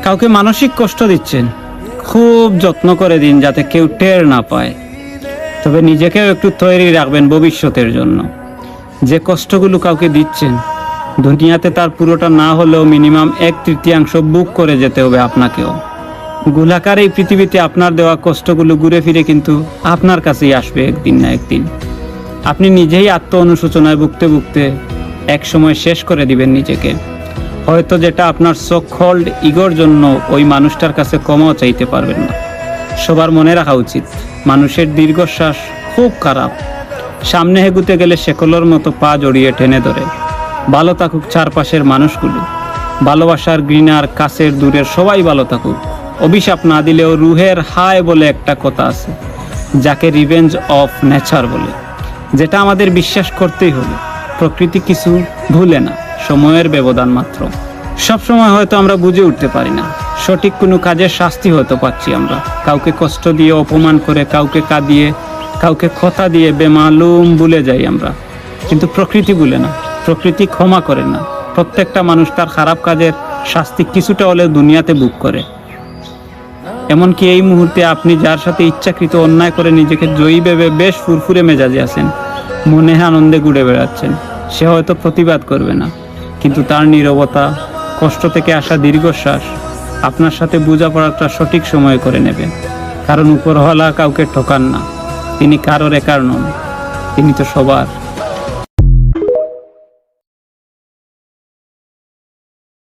কাউকে মানসিক কষ্ট দিচ্ছেন, খুব যত্ন করে দিন যাতে কেউ টের না পায়। তবে নিজেকেও একটু তৈরি রাখবেন ভবিষ্যতের জন্য। যে কষ্টগুলো কাউকে দিচ্ছেন, দুনিয়াতে তার পুরোটা না হলেও মিনিমাম 1/3 বুক করে যেতে হবে আপনাকেও। গোলাকার এই পৃথিবীতে আপনার দেওয়া কষ্টগুলো ঘুরে ফিরে কিন্তু আপনার কাছেই আসবে একদিন না একদিন। আপনি নিজেই আত্ম অনুশোচনায় ভুগতে ভুগতে এক সময় শেষ করে দিবেন নিজেকে। হয়তো যেটা আপনার সো কল্ড ইগোর জন্য ওই মানুষটার কাছে ক্ষমাও চাইতে পারবেন না। সবার মনে রাখা উচিত, মানুষের দীর্ঘশ্বাস খুব খারাপ। সামনে এগুতে গেলে শেকলের মতো পা জড়িয়ে টেনে ধরে। ভালো থাকুক চারপাশের মানুষগুলো, ভালোবাসার ঘৃণার কাছের দূরের সবাই ভালো থাকুক। অভিশাপ না দিলেও রুহের হায় বলে একটা কথা আছে, যাকে রিভেঞ্জ অফ নেচার বলে, যেটা আমাদের বিশ্বাস করতেই হবে। প্রকৃতি কিছু ভুলে না, সময়ের ব্যবধান মাত্র। সবসময় হয়তো আমরা বুঝে উঠতে পারি না, সঠিক কোনো কাজের শাস্তি হয়তো পাচ্ছি আমরা। কাউকে কষ্ট দিয়ে, অপমান করে, কাউকে কাঁদিয়ে, কাউকে কথা দিয়ে বেমালুম ভুলে যাই আমরা। কিন্তু প্রকৃতি ভুলে না, প্রকৃতি ক্ষমা করে না। প্রত্যেকটা মানুষ তার খারাপ কাজের শাস্তি কিছুটা হলেও দুনিয়াতে ভোগ করে। এমনকি এই মুহূর্তে আপনি যার সাথে ইচ্ছাকৃত অন্যায় করে নিজেকে জয়ী ভেবে বেশ ফুরফুরে মেজাজে আছেন, মনে আনন্দে ঘুরে বেড়াচ্ছেন, সে হয়তো প্রতিবাদ করবে না, কিন্তু তার নীরবতা, কষ্ট থেকে আসা দীর্ঘশ্বাস আপনার সাথে বোঝাপড়াটা সঠিক সময় করে নেবে। কারণ উপরওয়ালা কাউকে ঠকান না, তিনি কারোর একার নন, তিনি তো সবার।